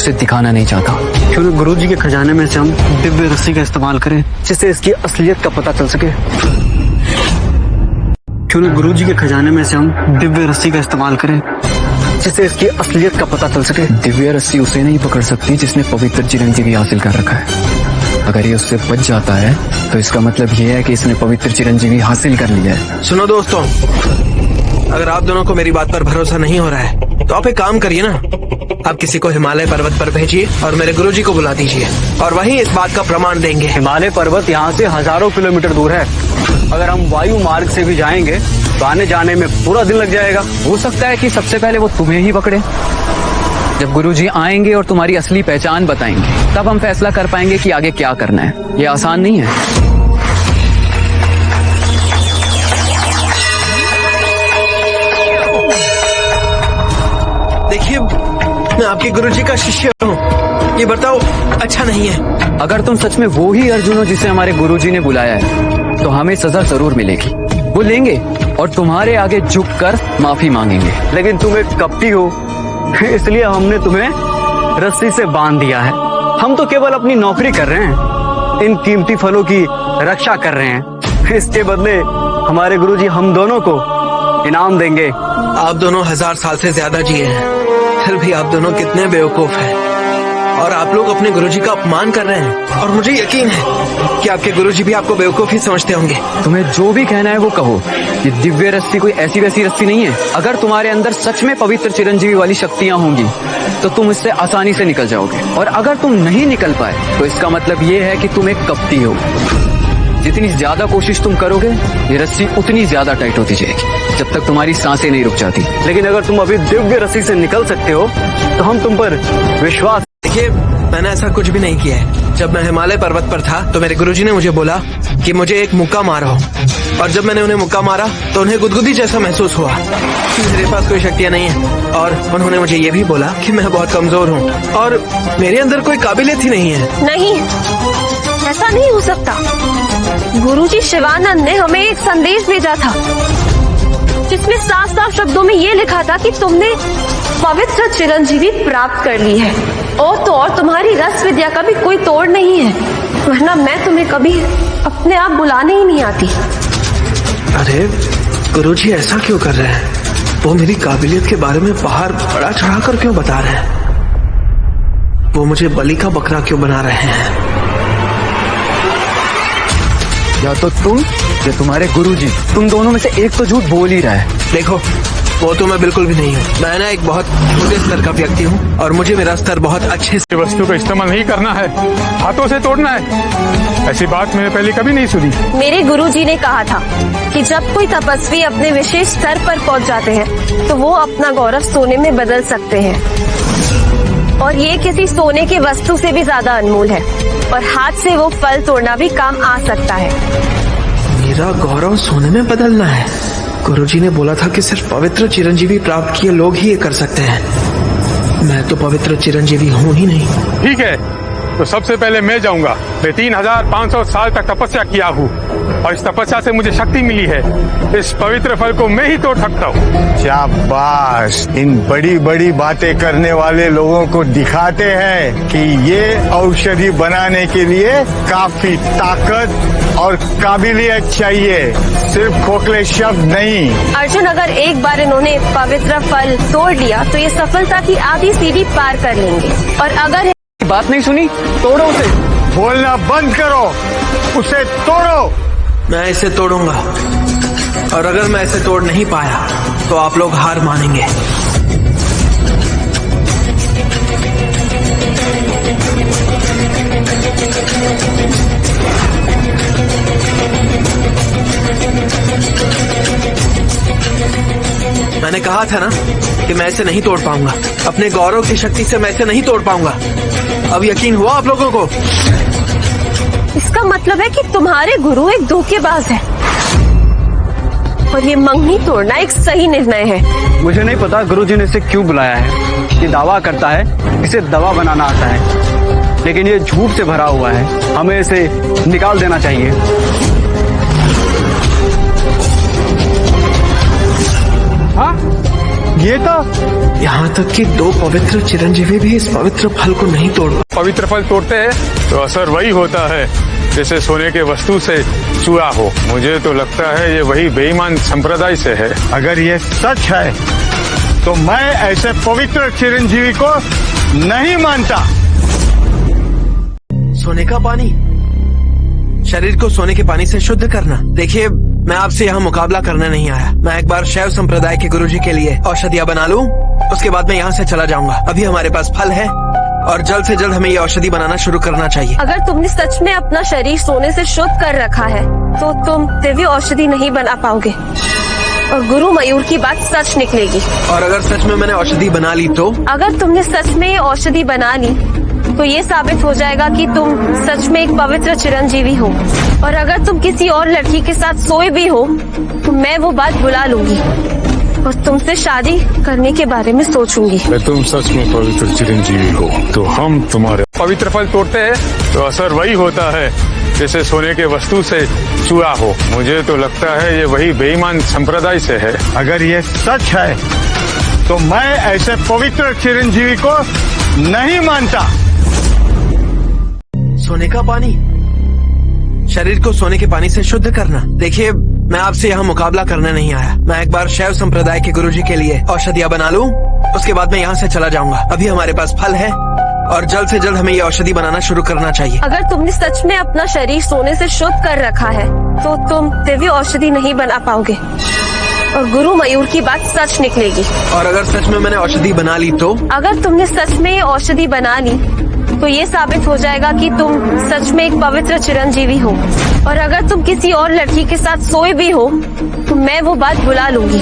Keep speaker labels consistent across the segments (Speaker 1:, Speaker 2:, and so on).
Speaker 1: उसे दिखाना नहीं चाहता।
Speaker 2: क्यों न गुरुजी के खजाने में से हम दिव्य रस्सी का इस्तेमाल करें जिससे इसकी असलियत का पता चल सके। क्यों न गुरुजी के खजाने में से हम दिव्य रस्सी का इस्तेमाल करें जिससे इसकी असलियत का पता चल सके।
Speaker 1: दिव्य रस्सी उसे नहीं पकड़ सकती जिसने पवित्र चिरंजीवी हासिल कर रखा है। अगर ये उससे बच जाता है तो इसका मतलब ये है कि इसने पवित्र चिरंजीवी हासिल कर लिया है।
Speaker 3: सुनो दोस्तों, अगर आप दोनों को मेरी बात पर भरोसा नहीं हो रहा है तो आप एक काम करिए ना, आप किसी को हिमालय पर्वत पर भेजिए और मेरे गुरुजी को बुला दीजिए और वहीं इस बात का प्रमाण देंगे।
Speaker 2: हिमालय पर्वत यहाँ से हजारों किलोमीटर दूर है। अगर हम वायु मार्ग से भी जाएंगे तो आने जाने में पूरा दिन लग जाएगा।
Speaker 1: हो सकता है कि सबसे पहले वो तुम्हें ही पकड़े। जब गुरुजी आएंगे और तुम्हारी असली पहचान बताएंगे तब हम फैसला कर पाएंगे कि आगे क्या करना है। ये आसान नहीं है।
Speaker 3: देखिए, मैं आपके गुरुजी का शिष्य हूँ, ये बताओ अच्छा नहीं है।
Speaker 1: अगर तुम सच में वो ही अर्जुन हो जिसे हमारे गुरुजी ने बुलाया है तो हमें सजा जरूर मिलेगी। वो लेंगे और तुम्हारे आगे झुककर माफी मांगेंगे।
Speaker 2: लेकिन तुम एक कपटी हो, इसलिए हमने तुम्हें रस्सी से बांध दिया है। हम तो केवल अपनी नौकरी कर रहे हैं, इन कीमती फलों की रक्षा कर रहे हैं। इसके बदले हमारे गुरुजी हम दोनों को इनाम देंगे।
Speaker 3: आप दोनों 1000 साल से ज्यादा जिए हैं, फिर भी आप दोनों कितने बेवकूफ हैं और आप लोग अपने गुरुजी का अपमान कर रहे हैं। और मुझे यकीन है कि आपके गुरुजी भी आपको बेवकूफ ही समझते होंगे।
Speaker 1: तुम्हें जो भी कहना है वो कहो। ये दिव्य रस्सी कोई ऐसी वैसी रस्सी नहीं है। अगर तुम्हारे अंदर सच में पवित्र चिरंजीवी वाली शक्तियां होंगी तो तुम इससे आसानी से निकल जाओगे, और अगर तुम नहीं निकल पाए तो इसका मतलब ये है कि तुम एक कपटी हो। जितनी ज्यादा कोशिश तुम करोगे ये रस्सी उतनी ज्यादा टाइट होती जाएगी जब तक तुम्हारी सांसें नहीं रुक जाती।
Speaker 2: लेकिन अगर तुम अभी दिव्य रस्सी से निकल सकते हो तो हम तुम पर विश्वास।
Speaker 3: देखिए, मैंने ऐसा कुछ भी नहीं किया है। जब मैं हिमालय पर्वत पर था तो मेरे गुरुजी ने मुझे बोला कि मुझे एक मुक्का मारो, और जब मैंने उन्हें मुक्का मारा तो उन्हें गुदगुदी जैसा महसूस हुआ। मेरे पास कोई शक्तियाँ नहीं है, और उन्होंने मुझे ये भी बोला कि मैं बहुत कमजोर हूँ और मेरे अंदर कोई काबिलियत ही नहीं है।
Speaker 4: नहीं, ऐसा नहीं हो सकता। गुरुजी शिवानंद ने हमें एक संदेश भेजा था जिसमें साफ साफ शब्दों में ये लिखा था कि तुमने पवित्र चिरंजीवी प्राप्त कर ली है, और तो और तुम्हारी रस विद्या का भी कोई तोड़ नहीं है, वरना मैं तुम्हें कभी अपने आप बुलाने ही नहीं आती।
Speaker 3: अरे गुरुजी ऐसा क्यों कर रहे हैं? वो मेरी काबिलियत के बारे में बाहर बड़ा चढ़ाकर क्यों बता रहे हैं? वो मुझे बलि का बकरा क्यों बना रहे हैं?
Speaker 1: या तो तुम या तुम्हारे गुरुजी, तुम दोनों में से एक तो झूठ बोल ही रहा है।
Speaker 3: देखो, वो तो मैं बिल्कुल भी नहीं हूँ। मैं ना एक बहुत छोटे स्तर का व्यक्ति हूँ और मुझे मेरा स्तर बहुत अच्छे से।
Speaker 5: वस्तु का इस्तेमाल नहीं करना है, हाथों से तोड़ना है। ऐसी बात मैंने पहले कभी नहीं सुनी।
Speaker 4: मेरे गुरुजी ने कहा था कि जब कोई तपस्वी अपने विशेष स्तर पर पहुंच जाते हैं तो वो अपना गौरव सोने में बदल सकते हैं, और ये किसी सोने की वस्तु से भी ज्यादा अनमोल है, और हाथ से वो फल तोड़ना भी काम आ सकता है।
Speaker 3: मेरा गौरव सोने में बदलना है? गुरुजी ने बोला था कि सिर्फ पवित्र चिरंजीवी प्राप्त किए लोग ही ये कर सकते हैं। मैं तो पवित्र चिरंजीवी हूँ ही नहीं।
Speaker 5: ठीक है, तो सबसे पहले मैं जाऊंगा। मैं 3500 साल तक तपस्या किया हूँ और इस तपस्या से मुझे शक्ति मिली है। इस पवित्र फल को मैं ही तोड़ सकता हूँ।
Speaker 6: शाबाश, इन बड़ी बड़ी बातें करने वाले लोगों को दिखाते हैं कि ये औषधि बनाने के लिए काफी ताकत और काबिलियत चाहिए, सिर्फ खोखले शब्द नहीं।
Speaker 4: अर्जुन, अगर एक बार इन्होंने पवित्र फल तोड़ लिया तो ये सफलता की आधी सीढ़ी पार कर लेंगे, और अगर
Speaker 1: बात नहीं सुनी, तोड़ो उसे।
Speaker 6: बोलना बंद करो, उसे तोड़ो।
Speaker 3: मैं इसे तोड़ूंगा, और अगर मैं इसे तोड़ नहीं पाया तो आप लोग हार मानेंगे। मैंने कहा था ना कि मैं इसे नहीं तोड़ पाऊंगा। अपने गौरव की शक्ति से मैं इसे नहीं तोड़ पाऊंगा। अब यकीन हुआ आप लोगों को?
Speaker 4: इसका मतलब है कि तुम्हारे गुरु एक धोखेबाज है, और ये मंगनी तोड़ना एक सही निर्णय है।
Speaker 2: मुझे नहीं पता गुरुजी ने इसे क्यों बुलाया है। ये दावा करता है इसे दवा बनाना आता है, लेकिन ये झूठ से भरा हुआ है। हमें इसे निकाल देना चाहिए।
Speaker 5: हाँ,
Speaker 6: ये तो
Speaker 3: यहाँ तक कि 2 पवित्र चिरंजीवी भी इस पवित्र फल को नहीं तोड़ पाए।
Speaker 5: पवित्र फल तोड़ते हैं तो असर वही होता है जैसे सोने के वस्तु से चूरा हो। मुझे तो लगता है ये वही बेईमान संप्रदाय से है।
Speaker 6: अगर ये सच है तो मैं ऐसे पवित्र चिरंजीवी को नहीं मानता।
Speaker 3: सोने का पानी, शरीर को सोने के पानी से शुद्ध करना। देखिए, मैं आपसे यहाँ मुकाबला करने नहीं आया। मैं एक बार शैव संप्रदाय के गुरुजी के लिए औषधियाँ बना लूं, उसके बाद मैं यहाँ से चला जाऊंगा। अभी हमारे पास फल है और जल्द से जल्द हमें ये औषधि बनाना शुरू करना चाहिए।
Speaker 4: अगर तुमने सच में अपना शरीर सोने से शुद्ध कर रखा है तो तुम दिव्य औषधि नहीं बना पाओगे और गुरु मयूर की बात सच निकलेगी।
Speaker 3: और अगर सच में मैंने औषधि बना ली तो?
Speaker 4: अगर तुमने सच में ये औषधि बना ली तो ये साबित हो जाएगा कि तुम सच में एक पवित्र चिरंजीवी हो। और अगर तुम किसी और लड़की के साथ सोए भी हो तो मैं वो बात भुला लूंगी और तुमसे शादी करने के बारे में सोचूंगी।
Speaker 5: तुम सच में पवित्र चिरंजीवी हो तो हम तुम्हारे पवित्र फल तोड़ते हैं तो असर वही होता है जैसे सोने के वस्तु से चूरा हो। मुझे तो लगता है ये वही बेईमान संप्रदाय से है।
Speaker 6: अगर ये सच है तो मैं ऐसे पवित्र चिरंजीवी को नहीं मानता।
Speaker 3: सोने का पानी, शरीर को सोने के पानी से शुद्ध करना। देखिए, मैं आपसे यहाँ मुकाबला करने नहीं आया। मैं एक बार शैव संप्रदाय के गुरुजी के लिए औषधियाँ बना लूं, उसके बाद मैं यहाँ से चला जाऊंगा। अभी हमारे पास फल है और जल्द से जल्द हमें ये औषधि बनाना शुरू करना चाहिए।
Speaker 4: अगर तुमने सच में अपना शरीर सोने से शुद्ध कर रखा है तो तुम दिव्य औषधि नहीं बना पाओगे और गुरु मयूर की बात सच निकलेगी।
Speaker 3: और अगर सच में मैंने औषधि बना ली तो?
Speaker 4: अगर तुमने सच में ये औषधि बना ली तो ये साबित हो जाएगा कि तुम सच में एक पवित्र चिरंजीवी हो। और अगर तुम किसी और लड़की के साथ सोए भी हो तो मैं वो बात भुला लूंगी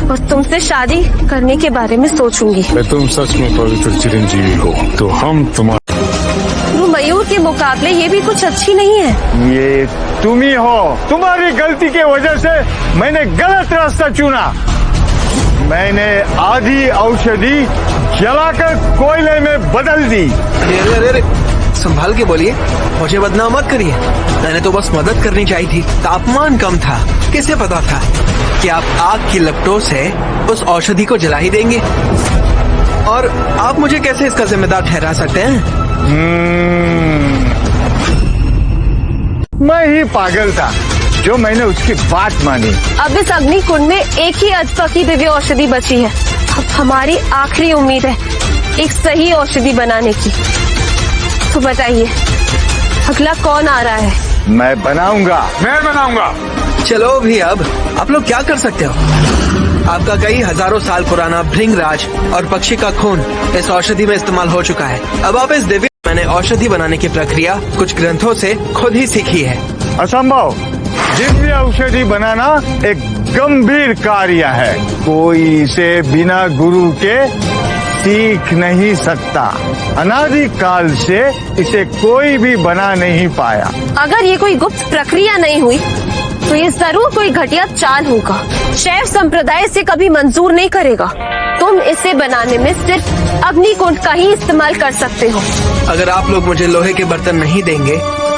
Speaker 4: और तुमसे शादी करने के बारे में सोचूंगी।
Speaker 5: तुम सच में पवित्र चिरंजीवी हो तो हम तुम्हारे
Speaker 4: गुरु मयूर के मुकाबले ये भी कुछ अच्छी नहीं है।
Speaker 6: ये तुम ही हो। तुम्हारी गलती के वजह से मैंने गलत रास्ता चुना। मैंने आधी औषधि जलाकर कोयले में बदल दी।
Speaker 3: अरे अरे अरे अरे, संभाल के बोलिए, मुझे बदनाम मत करिए। मैंने तो बस मदद करनी चाहिए थी। तापमान कम था, किसे पता था कि आप आग की लपटों से उस औषधि को जला ही देंगे। और आप मुझे कैसे इसका जिम्मेदार ठहरा सकते हैं?
Speaker 6: मैं ही पागल था जो मैंने उसकी बात मानी।
Speaker 4: अब इस अग्नि कुंड में एक ही अजपा की दिव्य औषधि बची है। अब हमारी आखिरी उम्मीद है एक सही औषधि बनाने की। तो बताइए, अगला कौन आ रहा है?
Speaker 6: मैं बनाऊंगा।
Speaker 5: मैं बनाऊंगा।
Speaker 3: चलो भी, अब आप लोग क्या कर सकते हो? आपका कई हजारों साल पुराना भृंगराज और पक्षी का खून इस औषधि में इस्तेमाल हो चुका है। अब आप इस दिव्य मैंने औषधि बनाने की प्रक्रिया कुछ ग्रंथों से खुद ही सीखी है।
Speaker 6: असंभव। दिव्य औषधि बनाना एक गंभीर कार्य है। कोई इसे बिना गुरु के सीख नहीं सकता। अनादि काल से इसे कोई भी बना नहीं पाया।
Speaker 4: अगर ये कोई गुप्त प्रक्रिया नहीं हुई तो ये जरूर कोई घटिया चाल होगा। शैव संप्रदाय इसे कभी मंजूर नहीं करेगा। तुम इसे बनाने में सिर्फ अग्निकुंड का ही इस्तेमाल कर सकते हो।
Speaker 3: अगर आप लोग मुझे लोहे के बर्तन नहीं देंगे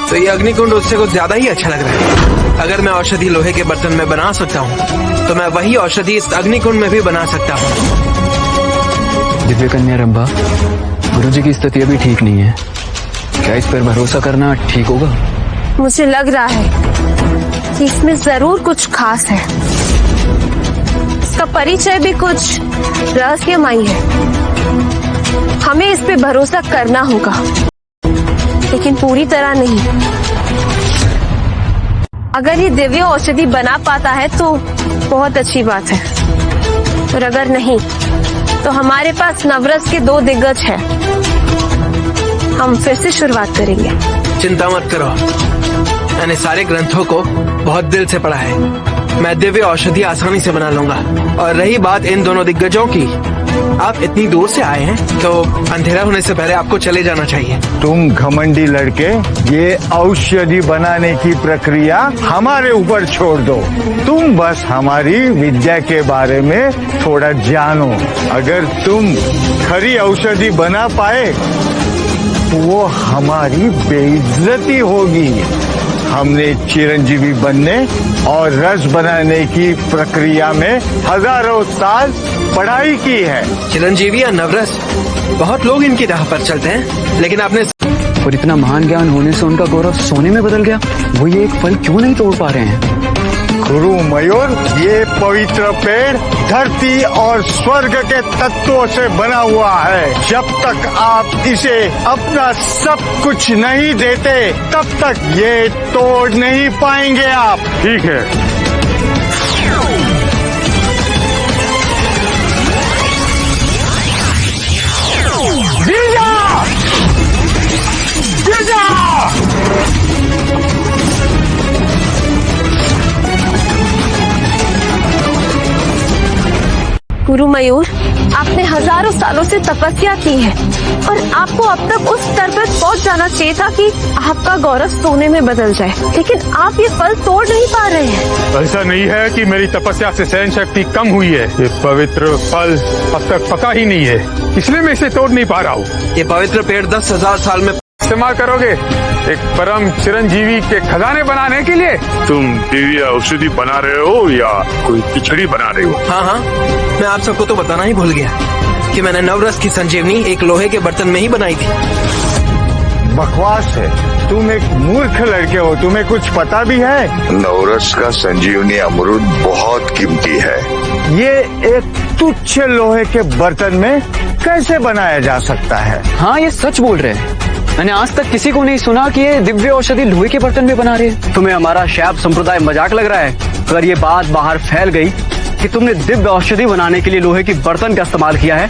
Speaker 3: तो ये अग्निकुंड उससे कुछ ज्यादा ही अच्छा लग रहा है। अगर मैं औषधि लोहे के बर्तन में बना सकता हूँ तो मैं वही औषधि इस अग्निकुंड में भी बना सकता हूँ।
Speaker 1: दिव्य कन्या रंभा, गुरुजी की स्थिति अभी ठीक नहीं है। क्या इस पर भरोसा करना ठीक होगा?
Speaker 4: मुझे लग रहा है कि इसमें जरूर कुछ खास है। इसका परिचय भी कुछ रहस्यमयी है। हमें इस पे भरोसा करना होगा, लेकिन पूरी तरह नहीं। अगर ये दिव्य औषधि बना पाता है तो बहुत अच्छी बात है, और अगर नहीं तो हमारे पास नवरस के 2 दिग्गज हैं। हम फिर से शुरुआत करेंगे।
Speaker 3: चिंता मत करो, मैंने सारे ग्रंथों को बहुत दिल से पढ़ा है। मैं दिव्य औषधि आसानी से बना लूंगा। और रही बात इन दोनों दिग्गजों की, आप इतनी दूर से आए हैं तो अंधेरा होने से पहले आपको चले जाना चाहिए।
Speaker 6: तुम घमंडी लड़के, ये औषधि बनाने की प्रक्रिया हमारे ऊपर छोड़ दो। तुम बस हमारी विद्या के बारे में थोड़ा जानो। अगर तुम खरी औषधि बना पाए तो वो हमारी बेइज्जती होगी। हमने चिरंजीवी बनने और रस बनाने की प्रक्रिया में हजारों साल पढ़ाई की है।
Speaker 3: चिरंजीवी या नवरस, बहुत लोग इनकी राह पर चलते हैं, लेकिन आपने
Speaker 1: और इतना महान ज्ञान होने से उनका गौरव सोने में बदल गया। वो ये एक फल क्यों नहीं तोड़ पा रहे हैं?
Speaker 6: गुरु मयूर, ये पवित्र पेड़ धरती और स्वर्ग के तत्वों से बना हुआ है। जब तक आप इसे अपना सब कुछ नहीं देते, तब तक ये तोड़ नहीं पाएंगे आप।
Speaker 5: ठीक है,
Speaker 4: गुरु मयूर, आपने हजारों सालों से तपस्या की है और आपको अब तक उस स्तर पर पहुंच जाना चाहिए था कि आपका गौरव सोने में बदल जाए, लेकिन आप ये फल तोड़ नहीं पा रहे हैं।
Speaker 5: ऐसा नहीं है कि मेरी तपस्या से सहन शक्ति कम हुई है। ये पवित्र फल अब तक पका ही नहीं है, इसलिए मैं इसे तोड़ नहीं पा रहा हूँ।
Speaker 3: ये पवित्र पेड़ 10,000 साल में
Speaker 5: इस्तेमाल करोगे एक परम चिरंजीवी के खजाने बनाने के लिए?
Speaker 7: तुम दिव्य औषधि बना रहे हो या कोई खिचड़ी बना रहे हो?
Speaker 3: हाँ हाँ, मैं आप सबको तो बताना ही भूल गया कि मैंने नवरस की संजीवनी एक लोहे के बर्तन में ही बनाई थी।
Speaker 6: बकवास है, तुम एक मूर्ख लड़के हो, तुम्हें कुछ पता भी है?
Speaker 7: नवरस का संजीवनी अमृत बहुत कीमती है।
Speaker 6: ये एक तुच्छ लोहे के बर्तन में कैसे बनाया जा सकता है?
Speaker 1: हाँ, ये सच बोल रहे हैं। मैंने आज तक किसी को नहीं सुना कि ये दिव्य औषधि लोहे के बर्तन में बना रहे हैं।
Speaker 2: तुम्हें हमारा शैव संप्रदाय मजाक लग रहा है? अगर ये बात बाहर फैल गई कि तुमने दिव्य औषधि बनाने के लिए लोहे की बर्तन का इस्तेमाल किया है,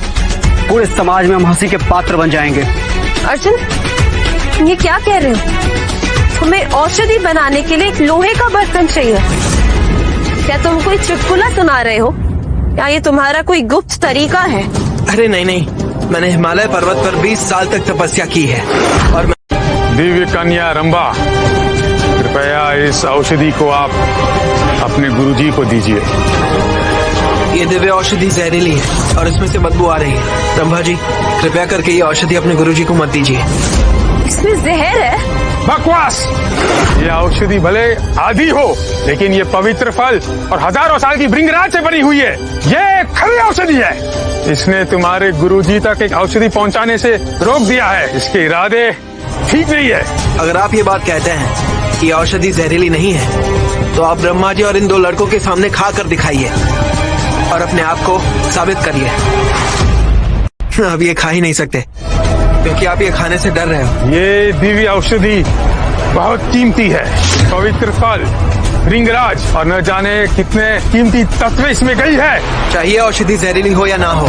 Speaker 2: पूरे समाज में हम हंसी के पात्र बन जाएंगे।
Speaker 4: अर्जुन, ये क्या कह रहे हो? तुम्हें औषधि बनाने के लिए एक लोहे का बर्तन चाहिए? क्या तुम कोई चुटकुला सुना रहे हो या ये तुम्हारा कोई गुप्त तरीका है?
Speaker 3: अरे नहीं नहीं, मैंने हिमालय पर्वत पर 20 साल तक तपस्या की है और
Speaker 5: दिव्य कन्या रंभा, कृपया इस औषधि को आप अपने गुरुजी को दीजिए।
Speaker 3: ये दिव्य औषधि जहरीली है और इसमें से बदबू आ रही है। रंभा जी, कृपया करके ये औषधि अपने गुरुजी को मत दीजिए।
Speaker 4: इसमें जहर है?
Speaker 5: बकवास! ये औषधि भले आधी हो, लेकिन ये पवित्र फल और हजारों साल की भृंगराज से बनी हुई है। ये खरी औषधि है। इसने तुम्हारे गुरुजी तक एक औषधि पहुंचाने से रोक दिया है। इसके इरादे ठीक नहीं है।
Speaker 3: अगर आप ये बात कहते हैं कि औषधि जहरीली नहीं है, तो आप ब्रह्मा जी और इन 2 लड़कों के सामने खा कर दिखाइए और अपने आप को साबित करिए। आप ये खा ही नहीं सकते क्योंकि आप ये खाने से डर रहे हो।
Speaker 5: ये दिव्य औषधि बहुत कीमती है। पवित्र फल, भृंगराज और न जाने कितने कीमती तत्व इसमें गई है।
Speaker 3: चाहिए औषधि जहरीली हो या ना हो,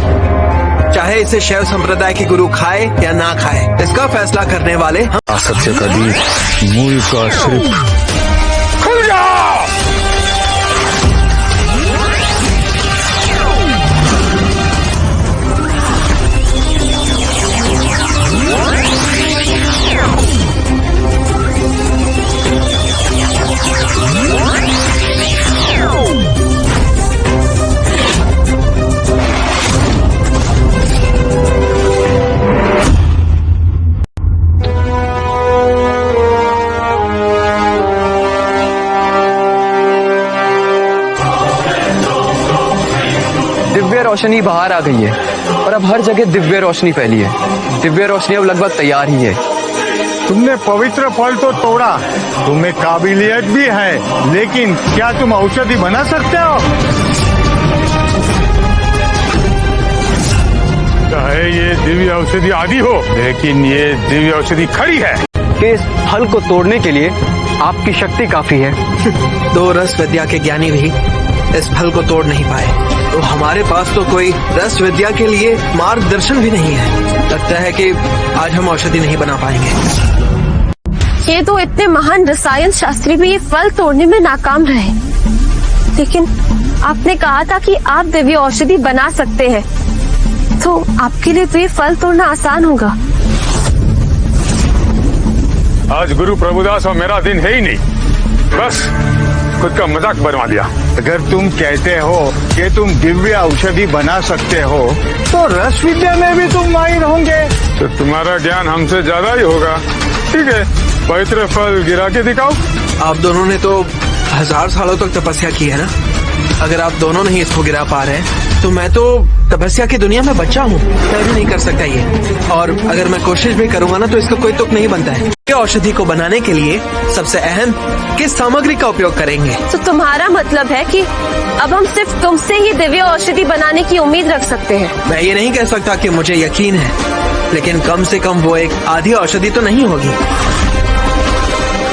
Speaker 3: चाहे इसे शैव संप्रदाय के गुरु खाए या ना खाए, इसका फैसला करने वाले हम।
Speaker 7: असत्य कभी मूल का सिर्फ
Speaker 5: खुल जाओ!
Speaker 1: दिव्य रोशनी बाहर आ गई है और अब हर जगह दिव्य रोशनी फैली है। दिव्य रोशनी अब लगभग तैयार ही है।
Speaker 6: तुमने पवित्र फल तो तोड़ा, तुम्हें काबिलियत भी है, लेकिन क्या तुम औषधि बना सकते हो?
Speaker 5: चाहे ये दिव्य औषधि आदि हो, लेकिन ये दिव्य औषधि खरी है।
Speaker 2: कि इस फल को तोड़ने के लिए आपकी शक्ति काफी है।
Speaker 3: 2 रस विद्या के ज्ञानी भी इस फल को तोड़ नहीं पाए, तो हमारे पास तो कोई रस विद्या के लिए मार्गदर्शन भी नहीं है। लगता है कि आज हम औषधि नहीं बना पाएंगे।
Speaker 4: ये तो इतने महान रसायन शास्त्री भी ये फल तोड़ने में नाकाम रहे, लेकिन आपने कहा था कि आप दिव्य औषधि बना सकते हैं, तो आपके लिए तो ये फल तोड़ना आसान होगा।
Speaker 5: आज गुरु प्रभुदास और मेरा दिन है ही नहीं, बस खुद का मजाक बनवा दिया।
Speaker 6: अगर तुम कहते हो कि तुम दिव्य औषधि बना सकते हो, तो रस विद्या में भी तुम माहिर होंगे।
Speaker 5: तो तुम्हारा ज्ञान हमसे ज्यादा ही होगा। ठीक है, पवित्र फल गिरा के दिखाओ।
Speaker 3: आप दोनों ने तो 1000 सालों तक तपस्या की है ना। अगर आप दोनों नहीं इसको गिरा पा रहे तो मैं तो तपस्या की दुनिया में बच्चा हूँ, मैं भी नहीं कर सकता ये। और अगर मैं कोशिश भी करूंगा ना तो इसका कोई तुक नहीं बनता है। ये औषधि को बनाने के लिए सबसे अहम किस सामग्री का उपयोग करेंगे?
Speaker 4: तो तुम्हारा मतलब है कि अब हम सिर्फ तुमसे ही दिव्य औषधि बनाने की उम्मीद रख सकते हैं?
Speaker 3: मैं ये नहीं कह सकता कि मुझे यकीन है, लेकिन कम से कम वो एक आधी औषधि तो नहीं होगी।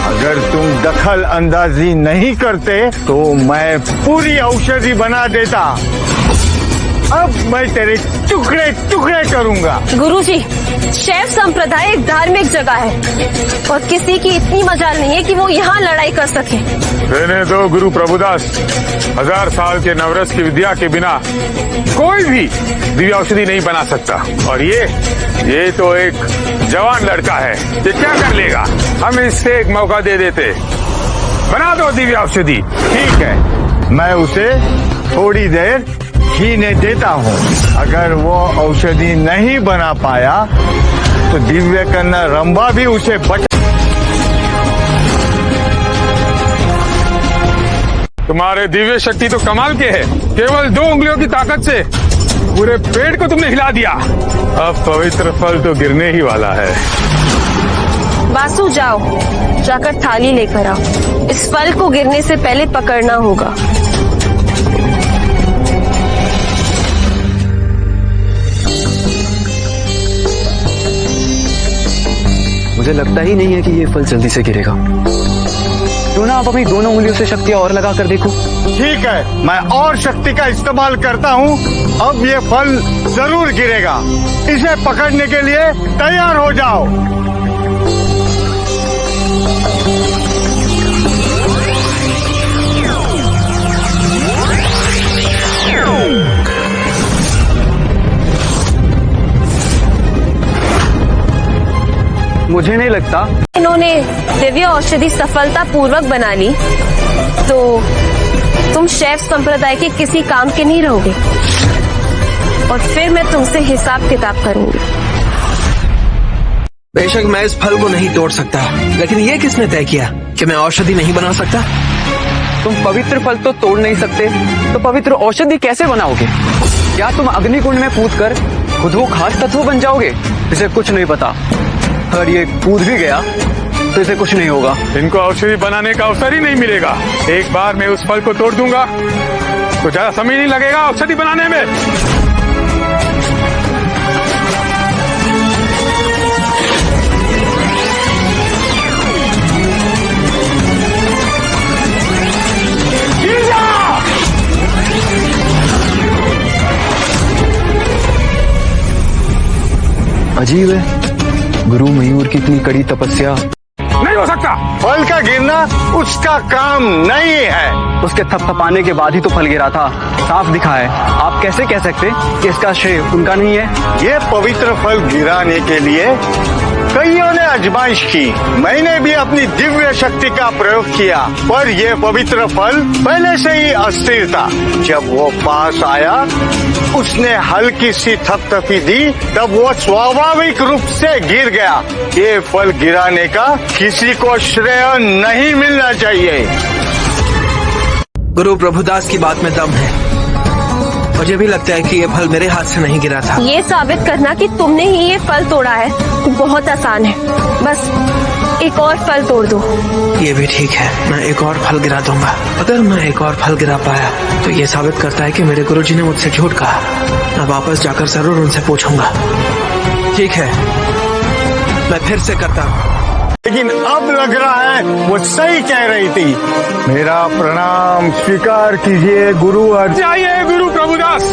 Speaker 6: अगर तुम दखल अंदाजी नहीं करते तो मैं पूरी औषधि बना देता। अब मैं तेरे टुकड़े टुकड़े करूंगा।
Speaker 4: गुरुजी, शैव संप्रदाय एक धार्मिक जगह है और किसी की इतनी मजाल नहीं है कि वो यहाँ लड़ाई कर सके।
Speaker 5: रहने दो गुरु प्रभुदास। 1000 साल के नवरस की विद्या के बिना कोई भी दिव्य औषधि नहीं बना सकता। और ये तो एक जवान लड़का है, ये क्या कर लेगा? हम इससे एक मौका दे देते। बना दो दिव्य औषधि।
Speaker 6: ठीक है, मैं उसे थोड़ी देर जीने देता हूँ। अगर वो औषधि नहीं बना पाया तो दिव्य कन्या रंभा भी उसे बचा।
Speaker 5: तुम्हारे दिव्य शक्ति तो कमाल के है। केवल 2 उंगलियों की ताकत से पूरे पेड़ को तुमने हिला दिया। अब पवित्र फल तो गिरने ही वाला है।
Speaker 4: बासु, जाओ, जाकर थाली लेकर आओ। इस फल को गिरने से पहले पकड़ना होगा।
Speaker 1: मुझे लगता ही नहीं है कि ये फल जल्दी से गिरेगा। क्यों ना आप अपनी दोनों उंगलियों से शक्तियां और लगा कर देखो।
Speaker 6: ठीक है, मैं और शक्ति का इस्तेमाल करता हूँ। अब ये फल जरूर गिरेगा। इसे पकड़ने के लिए तैयार हो जाओ।
Speaker 2: मुझे नहीं लगता
Speaker 4: इन्होंने दिव्य औषधि सफलता पूर्वक बना ली तो तुम शैव संप्रदाय के किसी काम के नहीं रहोगे और फिर मैं तुमसे हिसाब किताब करूंगी।
Speaker 3: बेशक मैं इस फल को नहीं तोड़ सकता, लेकिन ये किसने तय किया कि मैं औषधि नहीं बना सकता?
Speaker 2: तुम पवित्र फल तो तोड़ नहीं सकते तो पवित्र औषधि कैसे बनाओगे? क्या तुम अग्निकुंड में कूदकर खुद वो खास तत्व बन जाओगे? इसे कुछ नहीं पता। अगर ये कूद भी गया तो इसे कुछ नहीं होगा।
Speaker 5: इनको औषधि बनाने का अवसर ही नहीं मिलेगा। एक बार मैं उस फल को तोड़ दूंगा तो ज्यादा समय नहीं लगेगा औषधि बनाने में।
Speaker 1: अजीब है, गुरु मयूर की इतनी कड़ी तपस्या
Speaker 5: नहीं हो सकता।
Speaker 6: फल का गिरना उसका काम नहीं है।
Speaker 2: उसके थपथपाने के बाद ही तो फल गिरा था, साफ दिखा है। आप कैसे कह सकते कि इसका श्रेय उनका नहीं है?
Speaker 6: ये पवित्र फल गिराने के लिए कईयों ने आजमाइश की। मैंने भी अपनी दिव्य शक्ति का प्रयोग किया, पर यह पवित्र फल पहले से ही अस्थिर था। जब वो पास आया, उसने हल्की सी थपथपी दी, तब वो स्वाभाविक रूप से गिर गया। ये फल गिराने का किसी को श्रेय नहीं मिलना चाहिए।
Speaker 3: गुरु प्रभुदास की बात में दम है। मुझे भी लगता है कि ये फल मेरे हाथ से नहीं गिरा था।
Speaker 4: ये साबित करना कि तुमने ही ये फल तोड़ा है बहुत आसान है। बस एक और फल तोड़ दो।
Speaker 3: ये भी ठीक है, मैं एक और फल गिरा दूंगा। अगर मैं एक और फल गिरा पाया तो ये साबित करता है कि मेरे गुरुजी ने मुझसे झूठ कहा। मैं वापस जाकर जरूर उनसे पूछूंगा। ठीक है, मैं फिर से करता हूँ।
Speaker 6: लेकिन अब लग रहा है वो सही कह रही थी। मेरा प्रणाम स्वीकार कीजिए गुरु अर्जुन।
Speaker 5: जाइए गुरु प्रभुदास,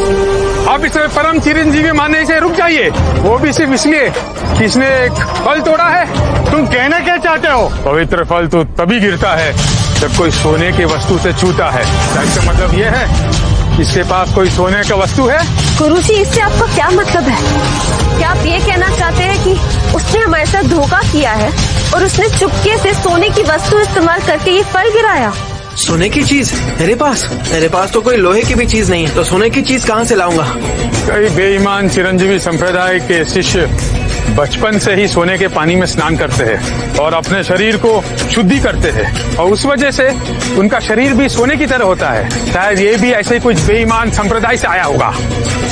Speaker 5: आप इसे परम चिरंजीवी मानने से रुक जाइए। वो भी सिर्फ इसलिए कि इसने एक फल तोड़ा है।
Speaker 6: तुम कहना क्या चाहते हो?
Speaker 5: पवित्र फल तो तभी गिरता है जब कोई सोने की वस्तु से छूता है। इसका मतलब ये है कि इसके पास कोई सोने का वस्तु है।
Speaker 4: गुरुजी, इससे आपका क्या मतलब है? क्या आप ये कहना चाहते हैं कि उसने हमारे साथ धोखा किया है और उसने चुपके से सोने की वस्तु इस्तेमाल करके ये फल गिराया?
Speaker 3: सोने की चीज मेरे पास तो कोई लोहे की भी चीज नहीं है, तो सोने की चीज कहाँ से लाऊंगा?
Speaker 5: कई बेईमान चिरंजीवी संप्रदाय के शिष्य बचपन से ही सोने के पानी में स्नान करते हैं और अपने शरीर को शुद्धि करते हैं और उस वजह से उनका शरीर भी सोने की तरह होता है। शायद ये भी ऐसे ही कुछ बेईमान संप्रदाय से आया होगा।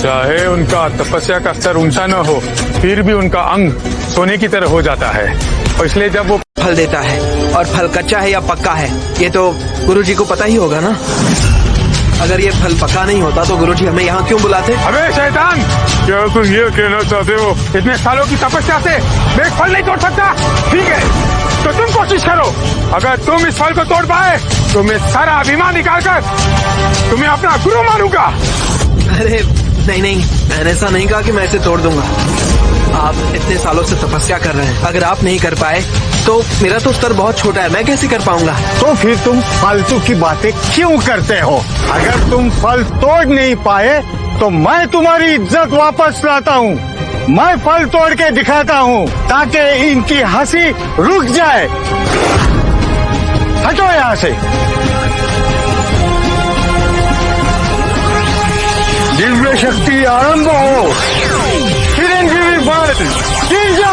Speaker 5: चाहे उनका तपस्या का स्तर ऊंचा न हो, फिर भी उनका अंग सोने की तरह हो जाता है और इसलिए जब वो
Speaker 3: फल देता है और फल कच्चा है या पक्का है ये तो गुरुजी को पता ही होगा ना। अगर ये फल पका नहीं होता तो गुरुजी हमें यहाँ क्यों बुलाते?
Speaker 5: अबे शैतान, क्या तुम ये कहना चाहते हो इतने सालों की तपस्या से मैं एक फल नहीं तोड़ सकता? ठीक है, तो तुम कोशिश करो। अगर तुम इस फल को तोड़ पाए तो मैं सारा अभिमान निकालकर तुम्हें अपना गुरु मानूंगा।
Speaker 3: अरे नहीं नहीं, मैंने ऐसा नहीं कहा कि मैं इसे तोड़ दूंगा। आप इतने सालों से तपस्या कर रहे हैं, अगर आप नहीं कर पाए तो मेरा तो स्तर बहुत छोटा है, मैं कैसे कर पाऊंगा?
Speaker 6: तो फिर तुम फालतू की बातें क्यों करते हो? अगर तुम फल तोड़ नहीं पाए तो मैं तुम्हारी इज्जत वापस लाता हूँ। मैं फल तोड़ के दिखाता हूँ ताकि इनकी हंसी रुक जाए। हटो यहाँ से। दिव्य शक्ति आरंभ हो। चिरंजीवी बल गिर जा।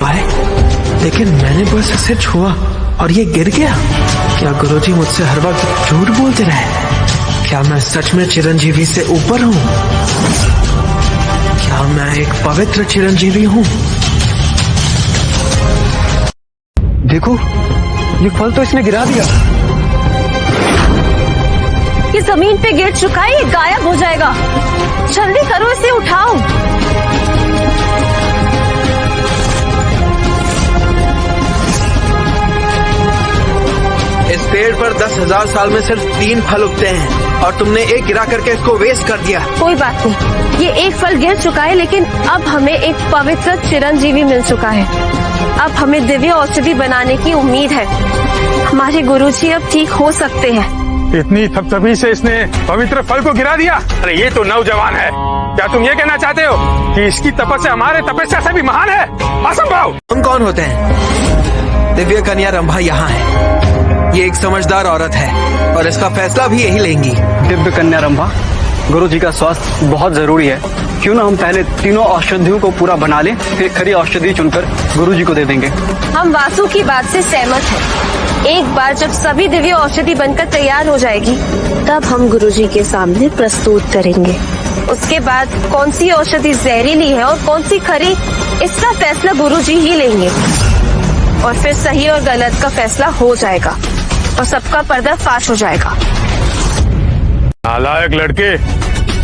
Speaker 3: भाई, लेकिन मैंने बस इसे छुआ और ये गिर गया। क्या गुरुजी मुझसे हर वक्त झूठ बोलते रहे? क्या मैं सच में चिरंजीवी से ऊपर हूँ? क्या मैं एक पवित्र चिरंजीवी हूँ?
Speaker 2: देखो, ये फल तो इसने गिरा दिया।
Speaker 4: ये जमीन पे गिर चुका है, ये गायब हो जाएगा। जल्दी करो, इसे उठाओ।
Speaker 3: इस पेड़ पर 10,000 साल में सिर्फ 3 फल उगते हैं और तुमने एक गिरा करके इसको वेस्ट कर दिया।
Speaker 4: कोई बात नहीं, ये एक फल गिर चुका है, लेकिन अब हमें एक पवित्र चिरंजीवी मिल चुका है। अब हमें दिव्य औषधि बनाने की उम्मीद है। हमारे गुरुजी अब ठीक हो सकते हैं।
Speaker 5: इतनी थपथपी से इसने पवित्र फल को गिरा दिया? अरे ये तो नौजवान है। क्या तुम ये कहना चाहते हो कि इसकी तपस्या हमारे तपस्या से भी महान है? असंभव।
Speaker 3: हम कौन होते हैं? दिव्य कन्या रंभा यहाँ है। ये एक समझदार औरत है और इसका फैसला भी यही लेंगी।
Speaker 2: दिव्य कन्या रंभा, गुरुजी का स्वास्थ्य बहुत जरूरी है। क्यों ना हम पहले तीनों औषधियों को पूरा बना लें, फिर खरी औषधि चुनकर गुरुजी को दे देंगे।
Speaker 4: हम वासु की बात से सहमत हैं। एक बार जब सभी दिव्य औषधि बनकर तैयार हो जाएगी, तब हम गुरुजी के सामने प्रस्तुत करेंगे। उसके बाद कौन सी औषधि जहरीली है और कौन सी खरी, इसका फैसला गुरुजी ही लेंगे और फिर सही और गलत का फैसला हो जाएगा और सबका पर्दाफाश हो जाएगा।
Speaker 5: नालायक लड़के,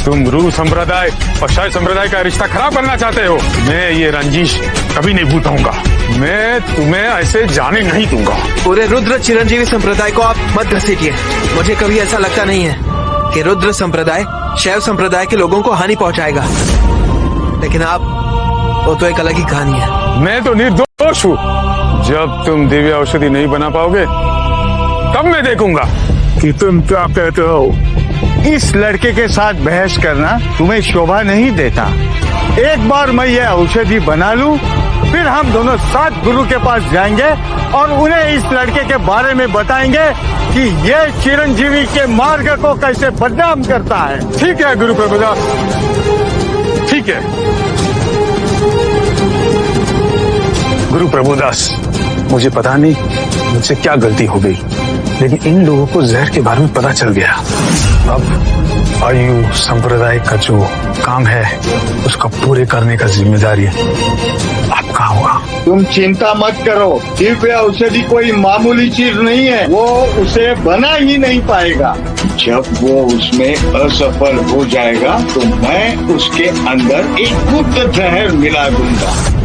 Speaker 5: तुम रू संप्रदाय और शैव संप्रदाय का रिश्ता खराब करना चाहते हो। मैं ये रंजिश कभी नहीं भूलूंगा। मैं तुम्हें ऐसे जाने नहीं दूंगा।
Speaker 3: पूरे रुद्र चिरंजीवी संप्रदाय को आप मत घसीटिए। मुझे कभी ऐसा लगता नहीं है कि रुद्र संप्रदाय शैव संप्रदाय के लोगों को हानि पहुंचाएगा, लेकिन आप, वो तो एक अलग ही कहानी है।
Speaker 5: मैं तो निर्दोष हूँ। जब तुम दिव्य औषधि नहीं बना पाओगे तब मैं देखूंगा कि तुम क्या कहते हो।
Speaker 6: इस लड़के के साथ बहस करना तुम्हें शोभा नहीं देता। एक बार मैं ये औषधि बना लूं, फिर हम दोनों साथ गुरु के पास जाएंगे और उन्हें इस लड़के के बारे में बताएंगे कि ये चिरंजीवी के मार्ग को कैसे बदनाम करता है।
Speaker 5: ठीक है गुरु प्रभुदास, ठीक है। गुरु प्रभुदास, मुझे पता नहीं मुझसे क्या गलती हो गई, लेकिन इन लोगों को जहर के बारे में पता चल गया। अब आयु संप्रदाय का जो काम है उसका पूरे करने का जिम्मेदारी आपका होगा।
Speaker 6: तुम चिंता मत करो, दिव्य औषधि कोई मामूली चीज नहीं है। वो उसे बना ही नहीं पाएगा। जब वो उसमें असफल हो जाएगा तो मैं उसके अंदर एक गुप्त जहर मिला दूंगा।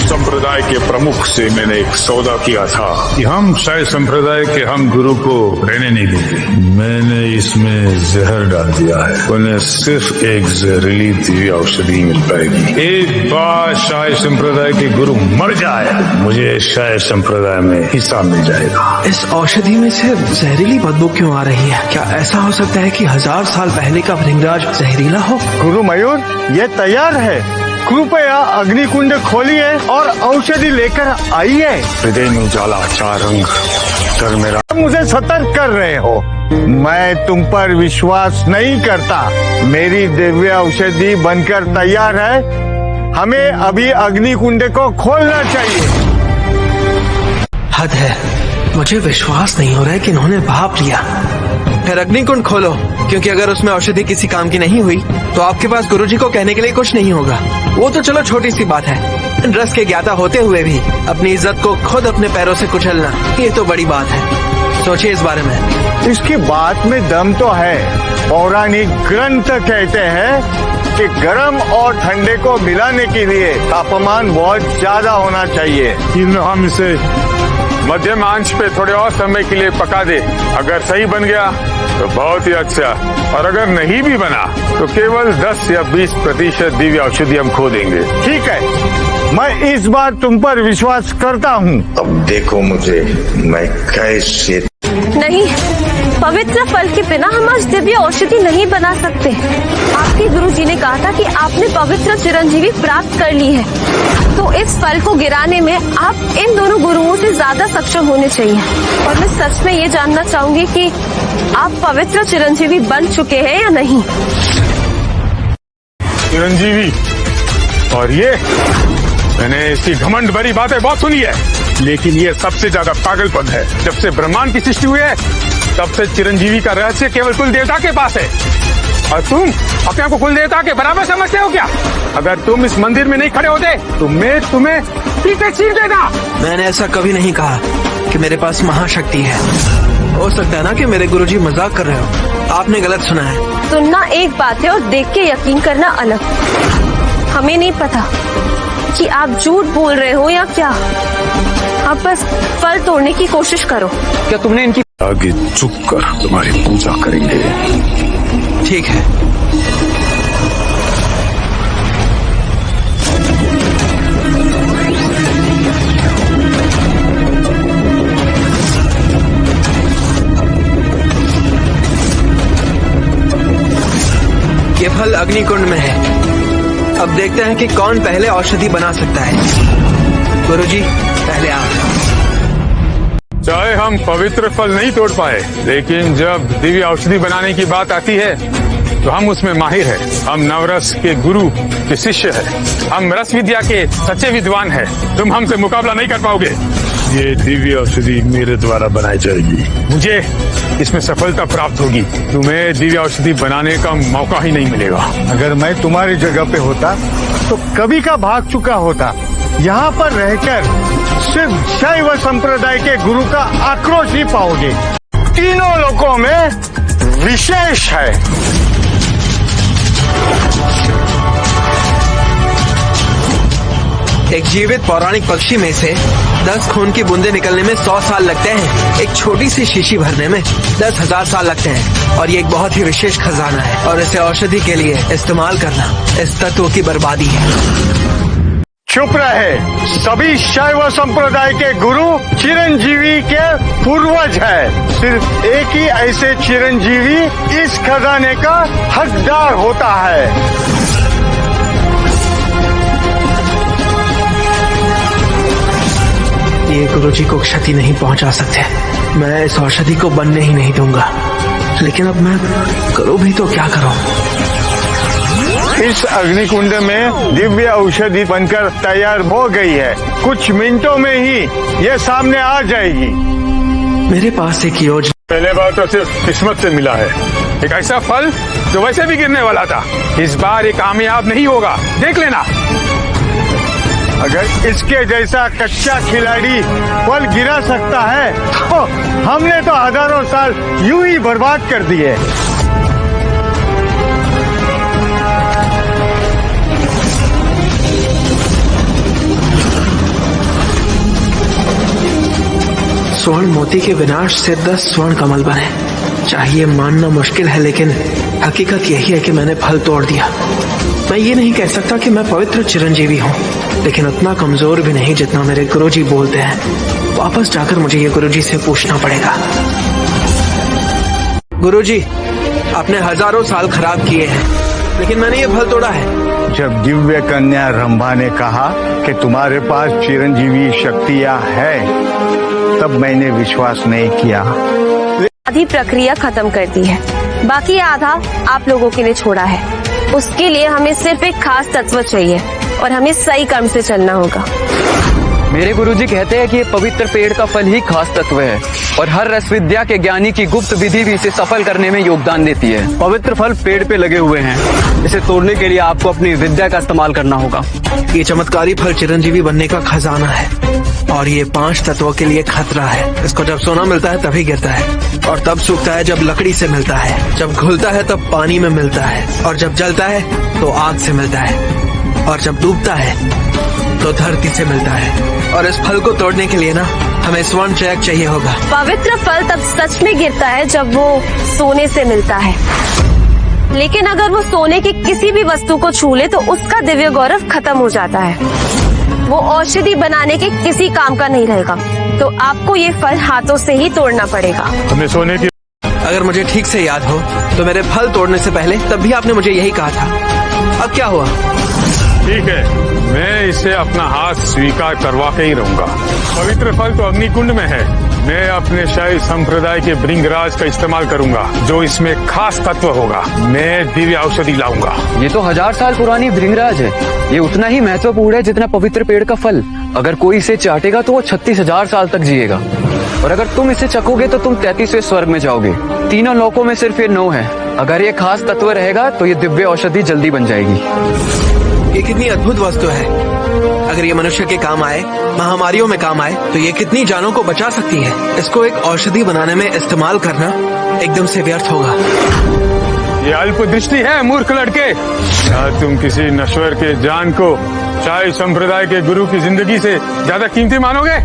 Speaker 7: संप्रदाय के प्रमुख से मैंने एक सौदा किया था कि हम शायद संप्रदाय के हम गुरु को रहने नहीं देंगे। मैंने इसमें जहर डाल दिया है। उन्हें सिर्फ एक जहरीली दिव्य औषधि मिल पाएगी। एक बार शायद संप्रदाय के गुरु मर जाए, मुझे शायद संप्रदाय में हिस्सा मिल जाएगा।
Speaker 3: इस औषधि में से जहरीली बदबू क्यों आ रही है? क्या ऐसा हो सकता है कि 1000 साल पहले का भृंगराज जहरीला हो?
Speaker 6: गुरु मयूर, ये तैयार है। कृपया अग्निकुंड खोलिए और औषधि लेकर आइए।
Speaker 7: हृदय में उजाला, चार रंग, तर मेरा।
Speaker 6: मुझे सतर्क कर रहे हो। मैं तुम पर विश्वास नहीं करता। मेरी दिव्य औषधि बनकर तैयार है। हमें अभी अग्निकुंड को खोलना चाहिए।
Speaker 3: हद है, मुझे विश्वास नहीं हो रहा है कि इन्होंने भाप लिया। फिर अग्निकुंड खोलो, क्योंकि अगर उसमें औषधि किसी काम की नहीं हुई तो आपके पास गुरुजी को कहने के लिए कुछ नहीं होगा। वो तो चलो छोटी सी बात है, रस के ज्ञाता होते हुए भी अपनी इज्जत को खुद अपने पैरों से कुचलना, ये तो बड़ी बात है। सोचिए इस बारे में।
Speaker 6: इसकी बात में दम तो है। पौराणिक ग्रंथ कहते हैं कि गर्म और ठंडे को मिलाने के लिए तापमान बहुत ज्यादा होना चाहिए।
Speaker 5: हम इसे मध्यम आंच पे थोड़े और समय के लिए पका दे। अगर सही बन गया तो बहुत ही अच्छा, और अगर नहीं भी बना तो केवल 10 या 20% दिव्य औषधि हम खो देंगे।
Speaker 6: ठीक है, मैं इस बार तुम पर विश्वास करता हूँ।
Speaker 8: अब देखो मुझे, मैं कैसे।
Speaker 4: नहीं, पवित्र फल के बिना हम आज दिव्य औषधि नहीं बना सकते। आपके गुरुजी ने कहा था कि आपने पवित्र चिरंजीवी प्राप्त कर ली है, तो इस फल को गिराने में आप इन दोनों गुरुओं से ज्यादा सक्षम होने चाहिए। और मैं सच में ये जानना चाहूंगी कि आप पवित्र चिरंजीवी बन चुके हैं या नहीं।
Speaker 5: चिरंजीवी, और ये मैंने इसकी घमंड भरी बातें बहुत सुनी है, लेकिन ये सबसे ज्यादा पागलपन है। जब से ब्रह्मांड की सृष्टि हुई है तब से चिरंजीवी का रहस्य केवल कुल देवता के पास है, और तुम अपने आप को कुल देवता के बराबर समझते हो क्या? अगर तुम इस मंदिर में नहीं खड़े होते तो मैं तुम्हें पीछे छीन देता।
Speaker 3: मैंने ऐसा कभी नहीं कहा कि मेरे पास महाशक्ति है। हो सकता है ना कि मेरे गुरुजी मजाक कर रहे हो। आपने गलत सुना है।
Speaker 4: सुनना एक बात है और देख के यकीन करना अलग। हमें नहीं पता कि आप झूठ बोल रहे हो या क्या। आप बस फल तोड़ने की कोशिश करो।
Speaker 1: क्या तुमने इनकी
Speaker 7: आगे झुक कर तुम्हारी पूजा करेंगे।
Speaker 3: ठीक है। ये फल अग्निकुंड में है। अब देखते हैं कि कौन पहले औषधि बना सकता है। गुरुजी, पहले आप।
Speaker 5: चाहे हम पवित्र फल नहीं तोड़ पाए, लेकिन जब दिव्य औषधि बनाने की बात आती है तो हम उसमें माहिर है। हम नवरस के गुरु के शिष्य है। हम रस विद्या के सच्चे विद्वान है। तुम हमसे मुकाबला नहीं कर पाओगे।
Speaker 7: ये दिव्य औषधि मेरे द्वारा बनाई जाएगी।
Speaker 5: मुझे इसमें सफलता प्राप्त होगी। तुम्हें दिव्य औषधि बनाने का मौका ही नहीं मिलेगा।
Speaker 6: अगर मैं तुम्हारी जगह पे होता तो कभी का भाग चुका होता। यहाँ पर रहकर सिर्फ शैव संप्रदाय के गुरु का आक्रोश ही पाओगे। तीनों लोकों में विशेष है।
Speaker 3: एक जीवित पौराणिक पक्षी में से 10 खून की बूंदें निकलने में 100 साल लगते हैं। एक छोटी सी शीशी भरने में 10,000 साल लगते हैं। और ये एक बहुत ही विशेष खजाना है, और इसे औषधि के लिए इस्तेमाल करना इस तत्व की बर्बादी है।
Speaker 6: चुप रहे। सभी शैव संप्रदाय के गुरु चिरंजीवी के पूर्वज है। सिर्फ एक ही ऐसे चिरंजीवी इस खजाने का हकदार होता है।
Speaker 3: ये गुरुजी को क्षति नहीं पहुंचा सकते। मैं इस औषधि को बनने ही नहीं दूंगा। लेकिन अब मैं करूं भी तो क्या करूं?
Speaker 6: इस अग्निकुंड में दिव्य औषधि बनकर तैयार हो गई है। कुछ मिनटों में ही ये सामने आ जाएगी।
Speaker 3: मेरे पास एक योजना।
Speaker 5: पहले बार तो सिर्फ किस्मत से मिला है। एक ऐसा फल जो वैसे भी गिरने वाला था। इस बार ये कामयाब नहीं होगा, देख लेना।
Speaker 6: अगर इसके जैसा कच्चा खिलाड़ी फल गिरा सकता है तो हमने तो हजारों साल यूं ही बर्बाद कर दिए।
Speaker 3: स्वर्ण मोती के विनाश से 10 स्वर्ण कमल बने। चाहिए मानना मुश्किल है, लेकिन हकीकत यही है कि मैंने फल तोड़ दिया। मैं ये नहीं कह सकता कि मैं पवित्र चिरंजीवी हूँ, लेकिन उतना कमजोर भी नहीं जितना मेरे गुरुजी बोलते हैं। वापस जाकर मुझे ये गुरुजी से पूछना पड़ेगा। गुरुजी, आपने हजारों साल खराब किए हैं, लेकिन मैंने ये फल तोड़ा है।
Speaker 6: जब दिव्य कन्या रंभा ने कहा कि तुम्हारे पास चिरंजीवी शक्तियां है, तब मैंने विश्वास नहीं किया।
Speaker 4: आधी प्रक्रिया खत्म कर दी है, बाकी आधा आप लोगों के लिए छोड़ा है। उसके लिए हमें सिर्फ एक खास तत्व चाहिए और हमें सही कर्म से चलना होगा।
Speaker 1: मेरे गुरुजी कहते हैं कि ये पवित्र पेड़ का फल ही खास तत्व है और हर रस विद्या के ज्ञानी की गुप्त विधि भी इसे सफल करने में योगदान देती है।
Speaker 2: पवित्र फल पेड़ पे लगे हुए हैं, इसे तोड़ने के लिए आपको अपनी विद्या का इस्तेमाल करना होगा।
Speaker 3: ये चमत्कारी फल चिरंजीवी बनने का खजाना है और ये 5 तत्वों के लिए खतरा है। इसको जब सोना मिलता है तभी गिरता है, और तब सूखता है जब लकड़ी से मिलता है, जब घुलता है तब पानी में मिलता है, और जब जलता है तो आग से मिलता है, और जब डूबता है तो धरती से मिलता है। और इस फल को तोड़ने के लिए ना हमें स्वर्ण चयक चाहिए होगा।
Speaker 4: पवित्र फल तब सच में गिरता है जब वो सोने से मिलता है, लेकिन अगर वो सोने की किसी भी वस्तु को छू ले तो उसका दिव्य गौरव खत्म हो जाता है। वो औषधि बनाने के किसी काम का नहीं रहेगा। तो आपको ये फल हाथों से ही तोड़ना पड़ेगा।
Speaker 5: हमें सोने की
Speaker 3: अगर मुझे ठीक से याद हो तो मेरे फल तोड़ने से पहले तब भी आपने मुझे यही कहा था। अब क्या हुआ?
Speaker 5: ठीक है, मैं इसे अपना हाथ स्वीकार करवा के ही रहूंगा। पवित्र फल तो अग्निकुंड में है। मैं अपने शाही संप्रदाय के भृंगराज का इस्तेमाल करूंगा, जो इसमें खास तत्व होगा। मैं दिव्य औषधि लाऊंगा।
Speaker 1: ये तो 1000 साल पुरानी भृंगराज है। ये उतना ही महत्वपूर्ण है जितना पवित्र पेड़ का फल। अगर कोई इसे चाटेगा तो वो 36,000 साल तक जिएगा, और अगर तुम इसे चखोगे तो तुम 33वें स्वर्ग में जाओगे। तीनों लोकों में सिर्फ ये 9 है। अगर ये खास तत्व रहेगा तो ये दिव्य औषधि जल्दी बन जाएगी।
Speaker 3: ये कितनी अद्भुत वस्तु है। अगर ये मनुष्य के काम आए, महामारियों में काम आए, तो ये कितनी जानों को बचा सकती है। इसको एक औषधि बनाने में इस्तेमाल करना एकदम से व्यर्थ होगा।
Speaker 5: ये अल्प दृष्टि है मूर्ख लड़के। क्या तुम किसी नश्वर के जान को शाही संप्रदाय के गुरु की जिंदगी से ज्यादा कीमती मानोगे?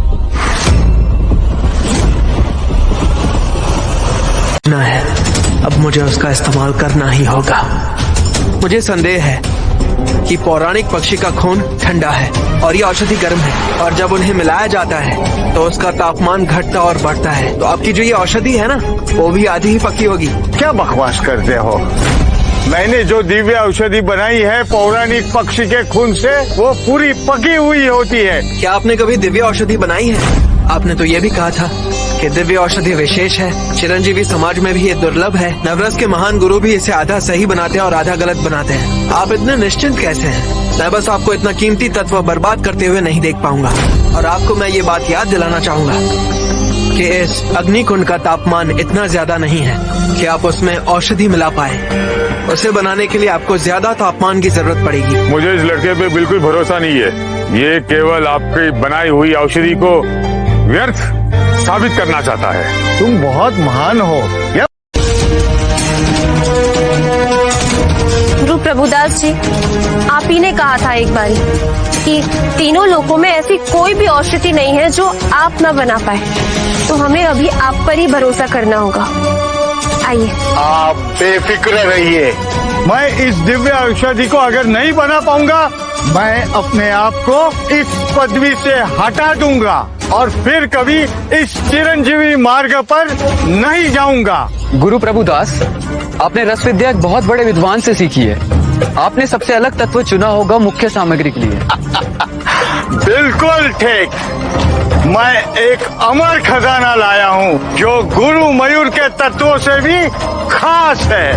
Speaker 3: ना है, अब मुझे उसका इस्तेमाल करना ही होगा। मुझे संदेह है कि पौराणिक पक्षी का खून ठंडा है और ये औषधि गर्म है, और जब उन्हें मिलाया जाता है तो उसका तापमान घटता और बढ़ता है। तो आपकी जो ये औषधि है ना, वो भी आधी ही पकी होगी।
Speaker 6: क्या बकवास करते हो? मैंने जो दिव्य औषधि बनाई है पौराणिक पक्षी के खून से, वो पूरी पकी हुई होती है।
Speaker 3: क्या आपने कभी दिव्य औषधि बनाई है? आपने तो ये भी कहा था कि दिव्य औषधि विशेष है। चिरंजीवी समाज में भी ये दुर्लभ है। नवरस के महान गुरु भी इसे आधा सही बनाते हैं और आधा गलत बनाते हैं। आप इतने निश्चिंत कैसे हैं? मैं बस आपको इतना कीमती तत्व बर्बाद करते हुए नहीं देख पाऊंगा। और आपको मैं ये बात याद दिलाना चाहूंगा कि इस अग्निकुंड का तापमान इतना ज्यादा नहीं है कि आप उसमें औषधि मिला पाए। उसे बनाने के लिए आपको ज्यादा तापमान की जरूरत पड़ेगी।
Speaker 5: मुझे इस लड़के पे बिल्कुल भरोसा नहीं है। ये केवल आपकी बनाई हुई औषधि को व्यर्थ साबित करना चाहता है।
Speaker 6: तुम बहुत महान हो।
Speaker 4: गुरु प्रभुदास जी, आप ही ने कहा था एक बारी कि तीनों लोकों में ऐसी कोई भी औषधि नहीं है जो आप न बना पाए। तो हमें अभी आप पर ही भरोसा करना होगा। आइए।
Speaker 6: आप बेफिक्र रहिए। मैं इस दिव्य औषधि को अगर नहीं बना पाऊंगा, मैं अपने आप को इस पदवी से हटा दूंगा और फिर कभी इस चिरंजीवी मार्ग पर नहीं जाऊंगा।
Speaker 1: गुरु प्रभुदास, आपने रस विद्या एक बहुत बड़े विद्वान से सीखी है। आपने सबसे अलग तत्व चुना होगा मुख्य सामग्री के लिए।
Speaker 6: बिल्कुल ठीक। मैं एक अमर खजाना लाया हूँ जो गुरु मयूर के तत्वों से भी खास है।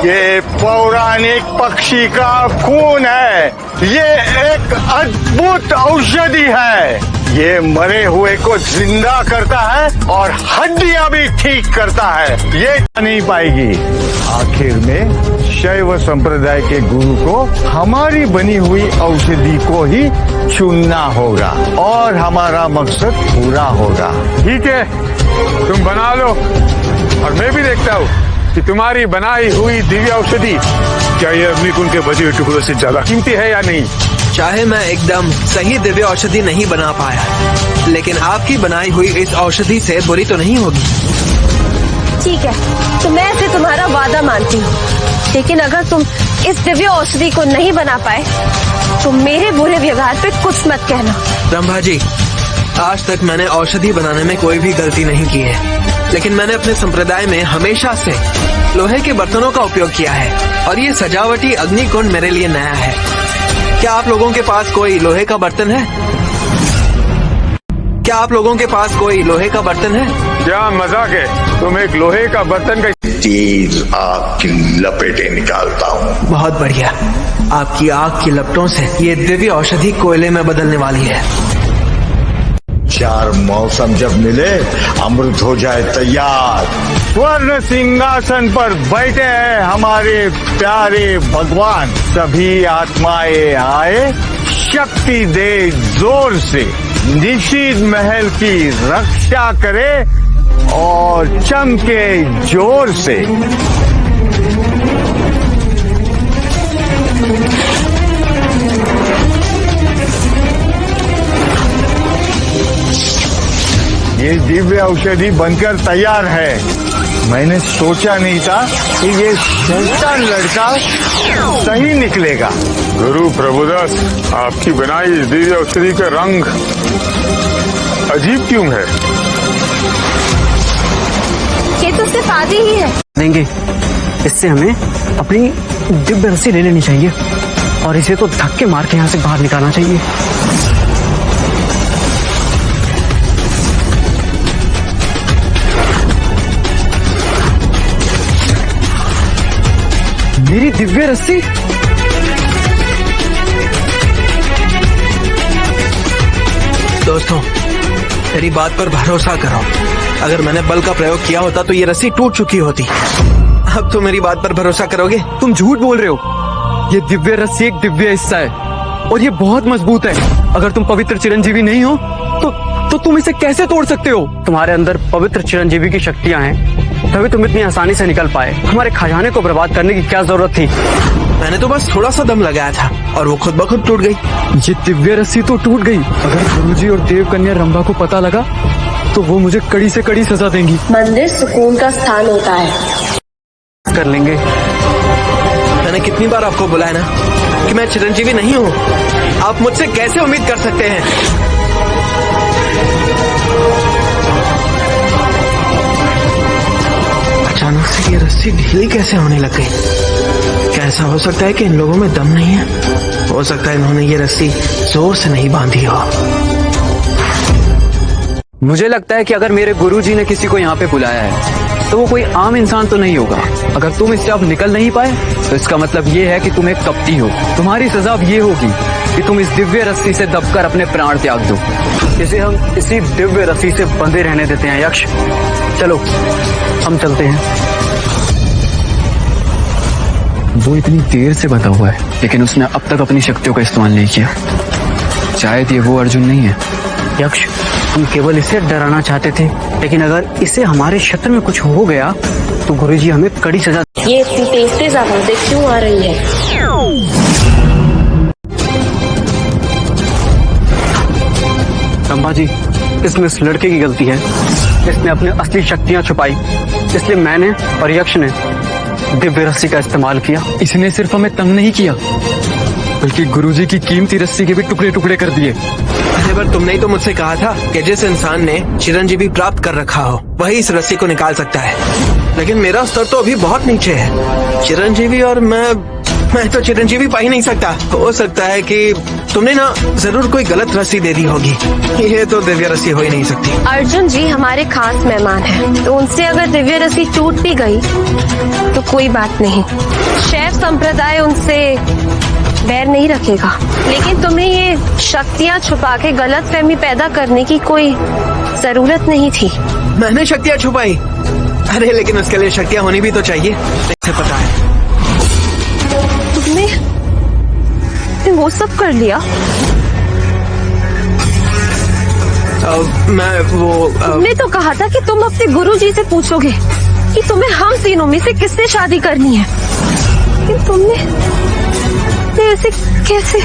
Speaker 6: ये पौराणिक पक्षी का खून है। ये एक अद्भुत औषधि है। ये मरे हुए को जिंदा करता है और हड्डियां भी ठीक करता है। ये नहीं पाएगी। आखिर में शैव संप्रदाय के गुरु को हमारी बनी हुई औषधि को ही चुनना होगा और हमारा मकसद पूरा होगा।
Speaker 5: ठीक है, तुम बना लो और मैं भी देखता हूँ कि तुम्हारी बनाई हुई दिव्य औषधि क्या ये अग्निकुंड के बचे हुए टुकड़ों से ज्यादा कीमती है या नहीं।
Speaker 3: चाहे मैं एकदम सही दिव्य औषधि नहीं बना पाया, लेकिन आपकी बनाई हुई इस औषधि से बुरी तो नहीं होगी।
Speaker 4: ठीक है, तो मैं इसे तुम्हारा वादा मानती हूँ, लेकिन अगर तुम इस दिव्य औषधि को नहीं बना पाए तो मेरे बुरे व्यवहार पे कुछ मत कहना।
Speaker 3: रंभा जी, आज तक मैंने औषधि बनाने में कोई भी गलती नहीं की है, लेकिन मैंने अपने संप्रदाय में हमेशा से लोहे के बर्तनों का उपयोग किया है और ये सजावटी अग्निकुंड मेरे लिए नया है। क्या आप लोगों के पास कोई लोहे का बर्तन है? क्या आप लोगों के पास कोई लोहे का बर्तन है?
Speaker 5: क्या मजाक है? तुम एक लोहे का बर्तन का
Speaker 8: तीर आग की लपेटे निकालता हूँ।
Speaker 3: बहुत बढ़िया। आपकी आग की लपटों से ये दिव्य औषधि कोयले में बदलने वाली है।
Speaker 8: 4 मौसम जब मिले, अमृत हो जाए तैयार।
Speaker 6: स्वर्ण सिंहासन पर बैठे हैं हमारे प्यारे भगवान। सभी आत्माएं आए, शक्ति दे जोर से, निषिद्ध महल की रक्षा करे और चमके जोर से। ये दिव्य औषधि बनकर तैयार है। मैंने सोचा नहीं था कि ये शैतान लड़का सही निकलेगा।
Speaker 5: गुरु प्रभुदास, आपकी बनाई इस दिव्य औषधि का रंग अजीब क्यों है?
Speaker 4: ये तो सिर्फ आदि ही है।
Speaker 2: देंगे, इससे हमें अपनी दिव्य रस्सी ले लेनी चाहिए और इसे तो धक्के मार के यहाँ से बाहर निकालना चाहिए। मेरी दिव्य रस्सी?
Speaker 3: दोस्तों, मेरी बात पर भरोसा करो। अगर मैंने बल का प्रयोग किया होता तो ये रस्सी टूट चुकी होती। अब तो मेरी बात पर भरोसा करोगे?
Speaker 2: तुम झूठ बोल रहे हो। ये दिव्य रस्सी एक दिव्य हिस्सा है और ये बहुत मजबूत है। अगर तुम पवित्र चिरंजीवी नहीं हो तो तुम इसे कैसे तोड़ सकते हो? तुम्हारे अंदर पवित्र चिरंजीवी की शक्तियां हैं, तभी तुम इतनी आसानी से निकल पाए। हमारे खजाने को बर्बाद करने की क्या जरूरत थी?
Speaker 3: मैंने तो बस थोड़ा सा दम लगाया था और वो खुद ब खुद टूट गई।
Speaker 2: ये दिव्य रस्सी तो टूट गई। अगर गुरुजी और देवकन्या रंभा को पता लगा तो वो मुझे कड़ी से कड़ी सजा देंगी।
Speaker 4: मंदिर सुकून का स्थान होता है।
Speaker 2: कर लेंगे।
Speaker 3: मैंने कितनी बार आपको बोला है ना कि मैं चिरंजीवी नहीं हूँ। आप मुझसे कैसे उम्मीद कर सकते हैं? अचानक से ये रस्सी ढीली कैसे होने लग गई? क्या ऐसा हो सकता है कि इन लोगों में दम नहीं है? हो सकता है इन्होंने ये रस्सी जोर से नहीं बांधी हो।
Speaker 1: मुझे लगता है कि अगर मेरे गुरुजी ने किसी को यहाँ पे बुलाया है तो वो कोई आम इंसान तो नहीं होगा। अगर तुम इससे अब निकल नहीं पाए तो इसका मतलब ये है कि तुम एक कपटी हो। तुम्हारी सजा अब ये होगी कि तुम इस दिव्य रस्सी से दबकर अपने प्राण त्याग दो।
Speaker 2: इसे हम इसी दिव्य रस्सी से बंधे रहने देते हैं। यक्ष, चलो हम चलते हैं।
Speaker 1: वो इतनी देर से बंधा हुआ है लेकिन उसने अब तक अपनी शक्तियों का इस्तेमाल नहीं किया। शायद ये वो अर्जुन नहीं है।
Speaker 2: यक्ष, हम केवल इसे डराना चाहते थे, लेकिन अगर इसे हमारे क्षेत्र में कुछ हो गया तो गुरुजी हमें कड़ी सजा।
Speaker 4: ये इतनी तेज तेज आवाजें क्यों आ रही है?
Speaker 2: रंभा जी, इसमें इस लड़के की गलती है। इसने अपनी असली शक्तियां छुपाई, इसलिए मैंने और यक्ष ने दिव्य रस्सी का इस्तेमाल किया।
Speaker 1: इसने सिर्फ हमें तंग नहीं किया बल्कि गुरुजी की कीमती रस्सी के भी टुकड़े टुकड़े कर दिए।
Speaker 3: पहले बार तुमने ही तो मुझसे कहा था कि जिस इंसान ने चिरंजीवी प्राप्त कर रखा हो वही इस रस्सी को निकाल सकता है, लेकिन मेरा स्तर तो अभी बहुत नीचे है। चिरंजीवी और मैं तो चिरंजीवी पा ही नहीं सकता। हो सकता है कि तुमने ना जरूर कोई गलत रस्सी दे दी होगी। ये तो दिव्य रस्सी हो ही नहीं सकती।
Speaker 4: अर्जुन जी हमारे खास मेहमान हैं, तो उनसे अगर दिव्य रस्सी टूट भी गई तो कोई बात नहीं। शैव संप्रदाय उनसे बैर नहीं रखेगा, लेकिन तुम्हें ये शक्तियाँ छुपा के गलत फहमी पैदा करने की कोई जरूरत नहीं थी।
Speaker 3: मैंने शक्तियाँ छुपाई? अरे लेकिन उसके लिए शक्तियाँ होनी भी तो चाहिए। इसे पता है
Speaker 4: तुमने वो सब कर लिया? तुमने तो कहा था कि तुम अपने गुरुजी से पूछोगे कि तुम्हें हम तीनों में से किससे शादी करनी है, लेकिन तुमने ऐसे कैसे?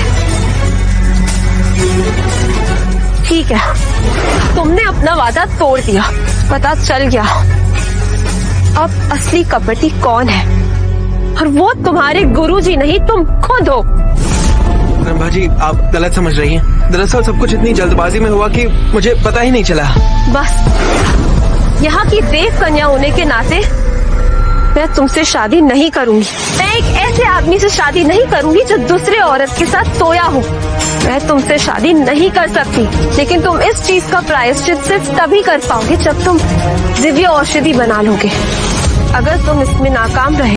Speaker 4: ठीक है, तुमने अपना वादा तोड़ दिया, पता चल गया अब असली कपटी कौन है, और वो तुम्हारे गुरुजी नहीं, तुम खुद हो।
Speaker 3: रंभा जी, आप गलत समझ रही हैं। दरअसल सब कुछ इतनी जल्दबाजी में हुआ कि मुझे पता ही नहीं चला।
Speaker 4: बस यहाँ की देव कन्या होने के नाते मैं तुमसे शादी नहीं करूंगी। मैं एक ऐसे आदमी से शादी नहीं करूंगी जो दूसरे औरत के साथ सोया हो। मैं तुमसे शादी नहीं कर सकती, लेकिन तुम इस चीज का प्रायश्चित सिर्फ तभी कर पाओगे जब तुम दिव्य औषधि बना लोगे। अगर तुम इसमें नाकाम रहे